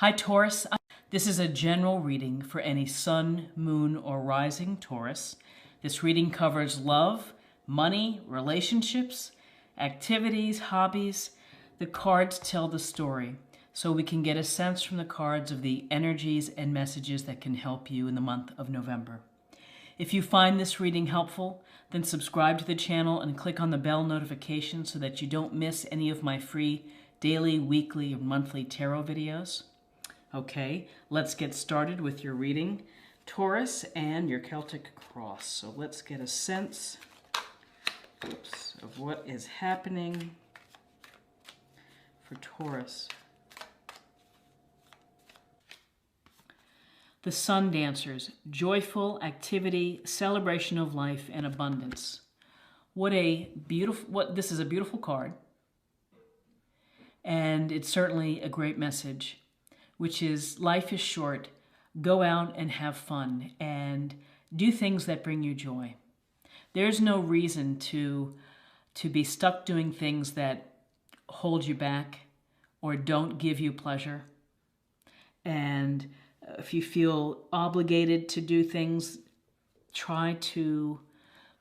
Hi Taurus, this is a general reading for any sun, moon, or rising Taurus. This reading covers love, money, relationships, activities, hobbies. The cards tell the story, so we can get a sense from the cards of the energies and messages that can help you in the month of November. If you find this reading helpful, then subscribe to the channel and click on the bell notification so that you don't miss any of my free daily, weekly, or monthly tarot videos. Okay, let's get started with your reading, Taurus, and your Celtic cross. So let's get a sense of what is happening for Taurus. The Sun Dancers, joyful activity, celebration of life, and abundance. This is a beautiful card, and it's certainly a great message, which is life is short. Go out and have fun and do things that bring you joy. There's no reason to be stuck doing things that hold you back or don't give you pleasure. And if you feel obligated to do things, try to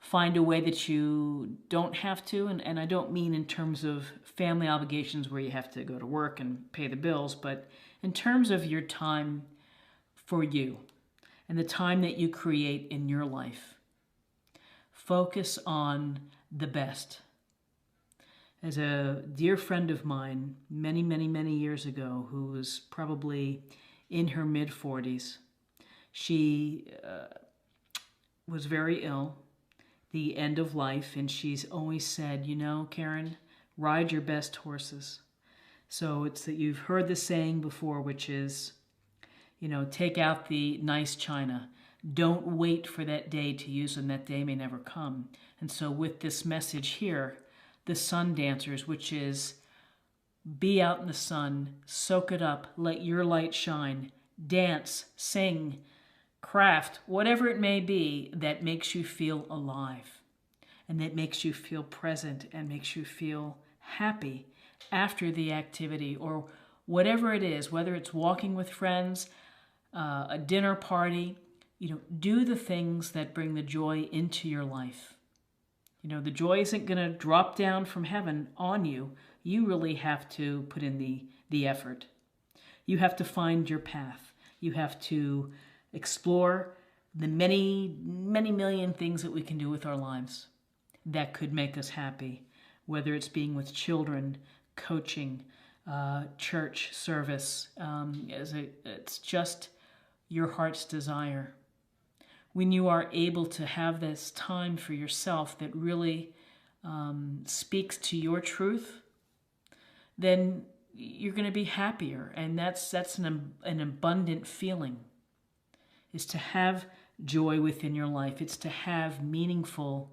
find a way that you don't have to. And I don't mean in terms of family obligations where you have to go to work and pay the bills, but in terms of your time for you and the time that you create in your life. Focus on the best. As a dear friend of mine many, many, many years ago, who was probably in her mid-40s, she was very ill, the end of life, and she's always said, you know, Karen, ride your best horses. So it's that you've heard the saying before, which is, you know, take out the nice china. Don't wait for that day to use them. That day may never come. And so with this message here, the Sun Dancers, which is be out in the sun, soak it up, let your light shine, dance, sing, craft, whatever it may be that makes you feel alive and that makes you feel present and makes you feel happy after the activity, or whatever it is, whether it's walking with friends, a dinner party, you know, do the things that bring the joy into your life. You know, the joy isn't going to drop down from heaven on you. You really have to put in the effort. You have to find your path. You have to explore the many, many million things that we can do with our lives that could make us happy, whether it's being with children, coaching, church service. It's just your heart's desire. When you are able to have this time for yourself that really speaks to your truth, then you're going to be happier. And that's an abundant feeling, is to have joy within your life. It's to have meaningful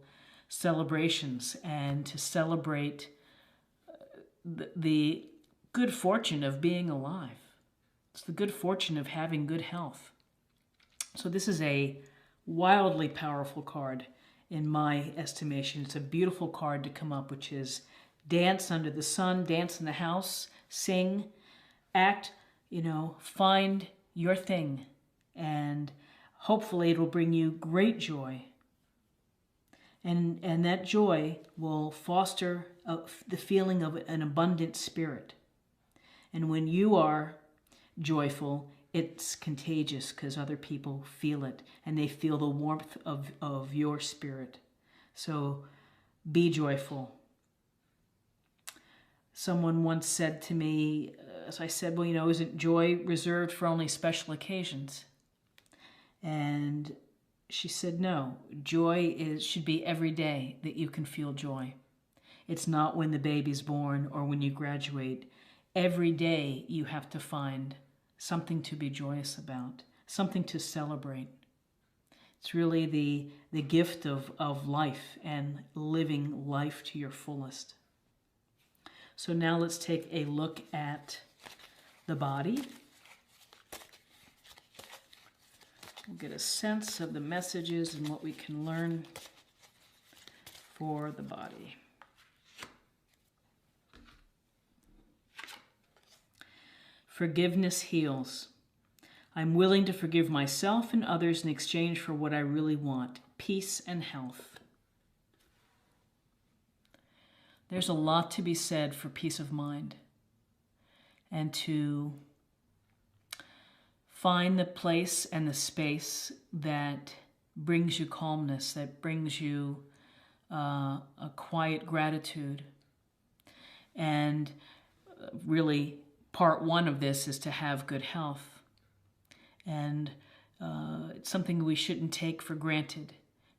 celebrations and to celebrate the good fortune of being alive. It's the good fortune of having good health. So this is a wildly powerful card in my estimation. It's a beautiful card to come up, which is dance under the sun, dance in the house, sing, act, you know, find your thing. And hopefully it will bring you great joy. And that joy will foster the feeling of an abundant spirit. And when you are joyful, it's contagious because other people feel it and they feel the warmth of your spirit. So be joyful. Someone once said to me, as I said, well, you know, isn't joy reserved for only special occasions? And she said, no, joy should be every day that you can feel joy. It's not when the baby's born or when you graduate. Every day you have to find something to be joyous about, something to celebrate. It's really the gift of life and living life to your fullest. So now let's take a look at the body. We'll get a sense of the messages and what we can learn for the body. Forgiveness heals. I'm willing to forgive myself and others in exchange for what I really want, peace and health. There's a lot to be said for peace of mind and to find the place and the space that brings you calmness, that brings you a quiet gratitude. And really, part one of this is to have good health. And it's something we shouldn't take for granted,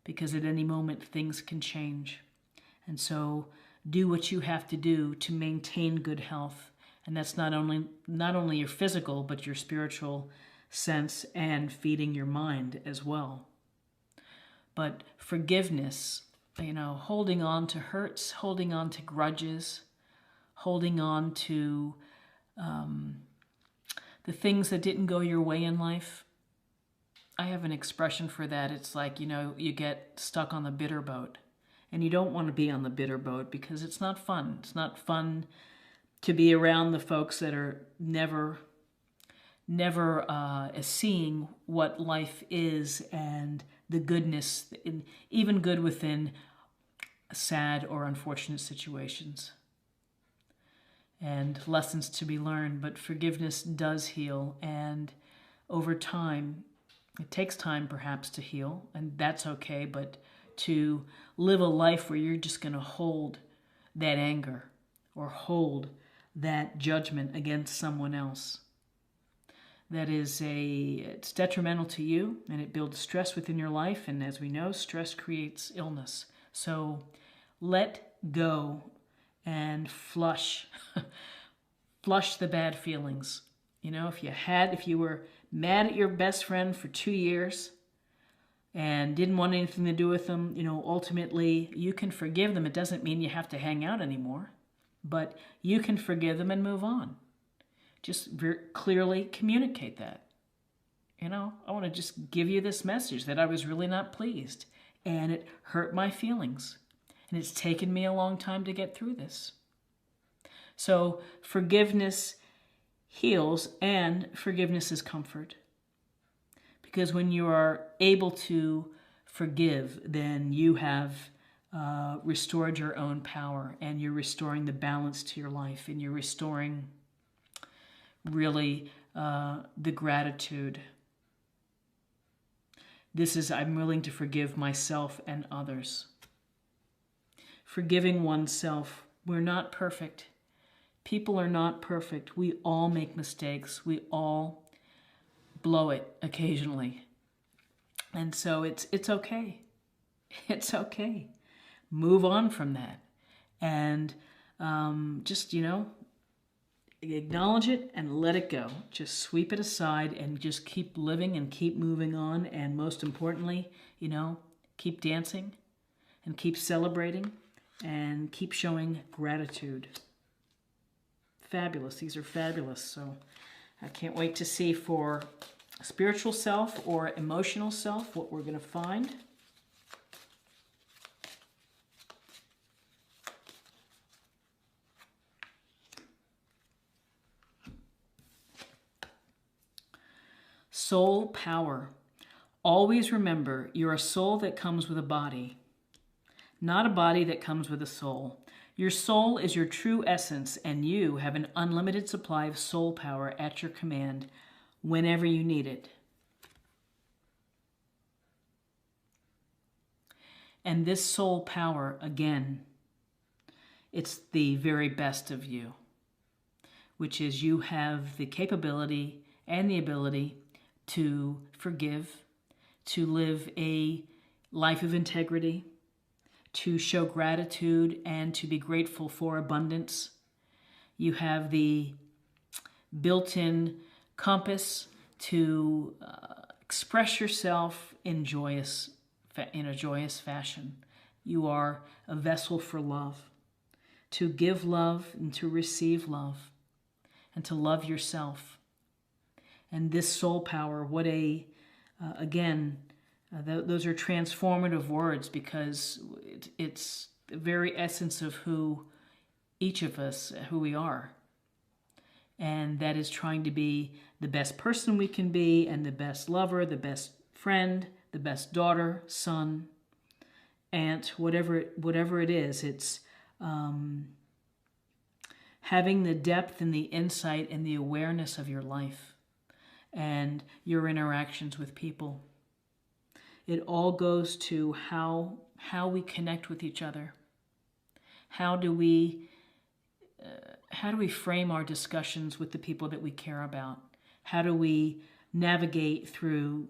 because at any moment things can change. And so do what you have to do to maintain good health. And that's not only your physical, but your spiritual sense, and feeding your mind as well. But forgiveness, holding on to hurts, holding on to grudges, holding on to the things that didn't go your way in life. I have an expression for that. It's like, you get stuck on the bitter boat. And you don't want to be on the bitter boat because it's not fun. It's not fun to be around the folks that are never seeing what life is and the goodness, even good within sad or unfortunate situations. And lessons to be learned, but forgiveness does heal. And over time, it takes time perhaps to heal, and that's okay, but to live a life where you're just going to hold that anger or hold that judgment against someone else, it's detrimental to you, and it builds stress within your life. And as we know, stress creates illness. So let go and flush the bad feelings. If you were mad at your best friend for 2 years and didn't want anything to do with them, ultimately you can forgive them. It doesn't mean you have to hang out anymore, but you can forgive them and move on. Just very clearly communicate that. I want to just give you this message that I was really not pleased, and it hurt my feelings, and it's taken me a long time to get through this. So forgiveness heals, and forgiveness is comfort. Because when you are able to forgive, then you have restored your own power, and you're restoring the balance to your life, and you're restoring really the gratitude. I'm willing to forgive myself and others. Forgiving oneself. We're not perfect. People are not perfect. We all make mistakes. We all blow it occasionally. And so it's okay. It's okay. Move on from that. And just, acknowledge it and let it go. Just sweep it aside and just keep living and keep moving on. And most importantly, keep dancing and keep celebrating and keep showing gratitude. Fabulous. These are fabulous. So I can't wait to see for spiritual self or emotional self what we're going to find. Soul power. Always remember, you're a soul that comes with a body, not a body that comes with a soul. Your soul is your true essence, and you have an unlimited supply of soul power at your command whenever you need it. And this soul power, again, it's the very best of you, which is you have the capability and the ability to forgive, to live a life of integrity, to show gratitude, and to be grateful for abundance. You have the built-in compass to express yourself in a joyous fashion. You are a vessel for love, to give love and to receive love, and to love yourself. And this soul power, those are transformative words, because it's the very essence of who each of us, who we are. And that is trying to be the best person we can be, and the best lover, the best friend, the best daughter, son, aunt, whatever it is. It's having the depth and the insight and the awareness of your life and your interactions with people. It all goes to how we connect with each other. How do we frame our discussions with the people that we care about? How do we navigate through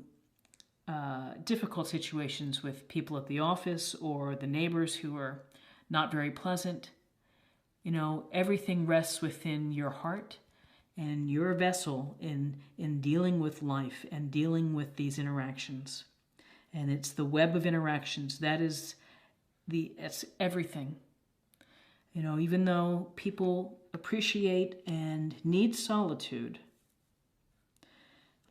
difficult situations with people at the office or the neighbors who are not very pleasant? You know, everything rests within your heart and your vessel in dealing with life and dealing with these interactions. And it's the web of interactions. It's everything. You know, even though people appreciate and need solitude,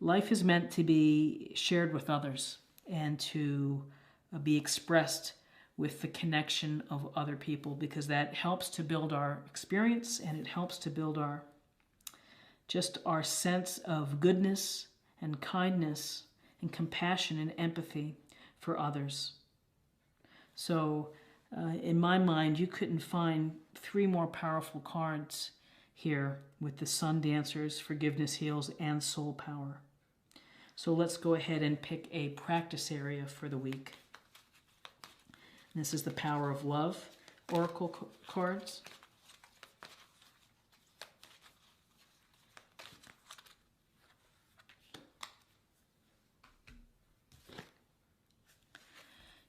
life is meant to be shared with others and to be expressed with the connection of other people, because that helps to build our experience, and it helps to build our sense of goodness and kindness and compassion and empathy for others. So in my mind, you couldn't find 3 more powerful cards here with the Sun Dancers, Forgiveness Heals, and Soul Power. So let's go ahead and pick a practice area for the week. This is the Power of Love Oracle cards.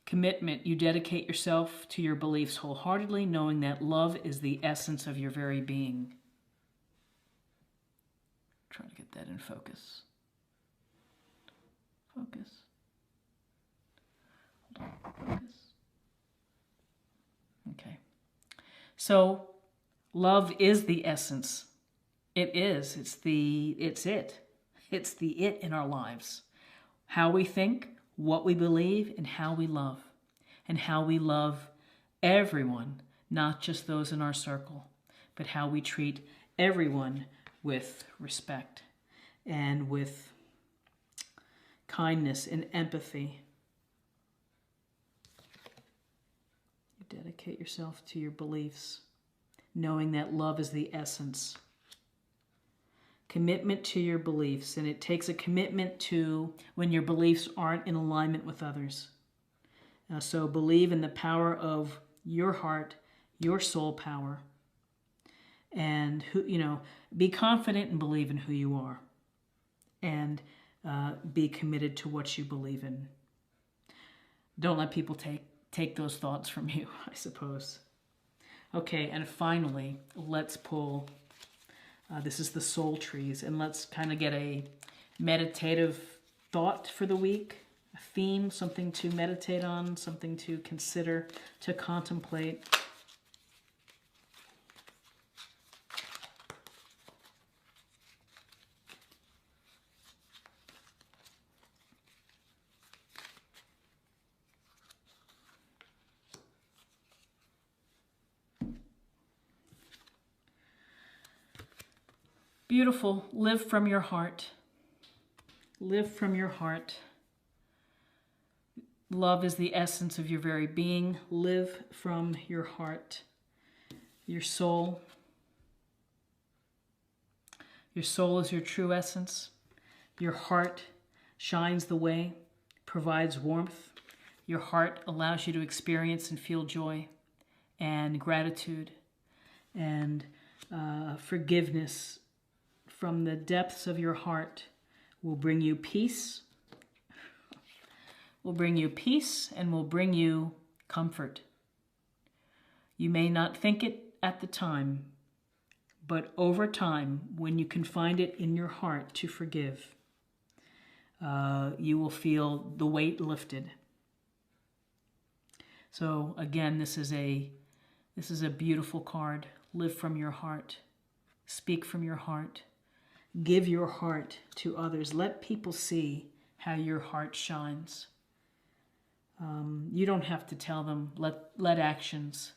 Commitment. You dedicate yourself to your beliefs wholeheartedly, knowing that love is the essence of your very being. Trying to get that in focus. Focus. Hold on. Focus. Okay. So, love is the essence. It is. It's it. It's the it in our lives. How we think, what we believe, and how we love. And how we love everyone, not just those in our circle, but how we treat everyone with respect and with kindness and empathy. You dedicate yourself to your beliefs, knowing that love is the essence. Commitment to your beliefs, and it takes a commitment to when your beliefs aren't in alignment with others. So believe in the power of your heart, your soul power, and be confident and believe in who you are, and be committed to what you believe in. Don't let people take those thoughts from you, I suppose. Okay, and finally, let's pull. This is the soul trees, and let's kind of get a meditative thought for the week, a theme, something to meditate on, something to consider, to contemplate. Beautiful. Live from your heart. Live from your heart. Love is the essence of your very being. Live from your heart. Your soul. Your soul is your true essence. Your heart shines the way, provides warmth. Your heart allows you to experience and feel joy and gratitude and forgiveness. From the depths of your heart will bring you peace, will bring you peace, and will bring you comfort. You may not think it at the time, but over time, when you can find it in your heart to forgive, you will feel the weight lifted. So again, this is a beautiful card. Live from your heart. Speak from your heart. Give your heart to others. Let people see how your heart shines. You don't have to tell them. Let actions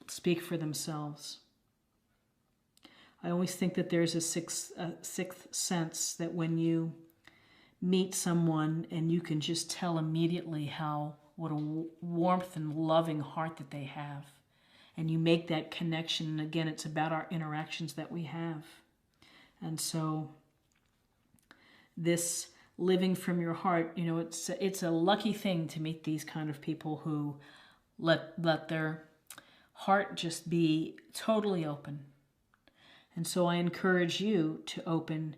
speak for themselves. I always think that there's a sixth sense, that when you meet someone and you can just tell immediately what a warmth and loving heart that they have. And you make that connection. And again, it's about our interactions that we have. And so this living from your heart, it's a lucky thing to meet these kind of people who let their heart just be totally open. And so I encourage you to open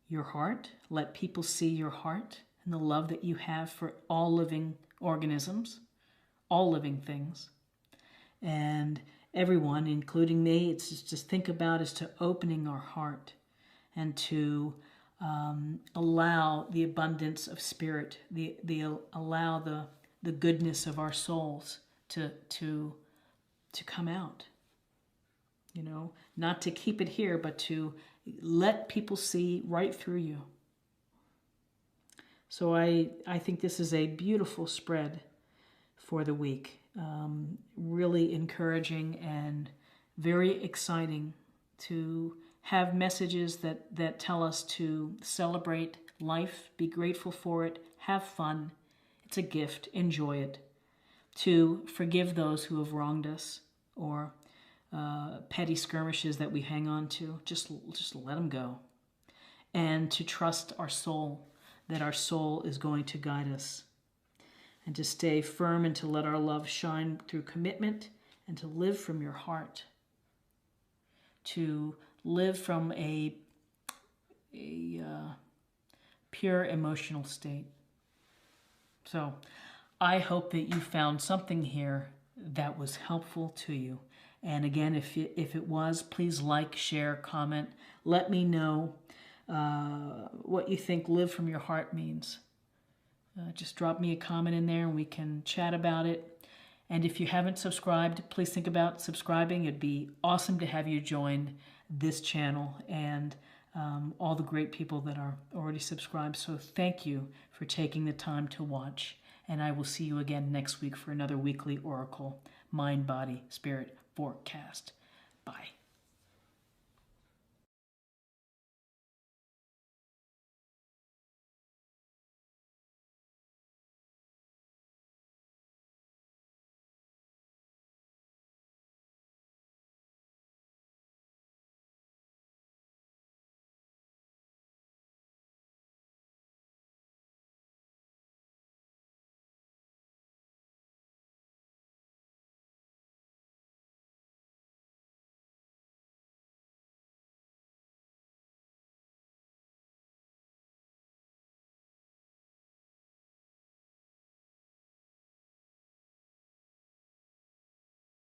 your heart, let people see your heart and the love that you have for all living organisms, all living things. And everyone, including me, it's just think about is to opening our heart and to allow the abundance of spirit, allow the goodness of our souls to come out. Not to keep it here, but to let people see right through you. So I think this is a beautiful spread for the week. Really encouraging and very exciting to have messages that tell us to celebrate life, be grateful for it, have fun. It's a gift, enjoy it. To forgive those who have wronged us, or petty skirmishes that we hang on to, just let them go. And to trust our soul, that our soul is going to guide us. And to stay firm and to let our love shine through commitment, and to live from your heart. To live from a pure emotional state. So I hope that you found something here that was helpful to you. And again, if it was, please like, share, comment. Let me know what you think live from your heart means. Just drop me a comment in there and we can chat about it. And if you haven't subscribed, please think about subscribing. It'd be awesome to have you join this channel and all the great people that are already subscribed. So thank you for taking the time to watch. And I will see you again next week for another weekly Oracle Mind, Body, Spirit forecast. Bye.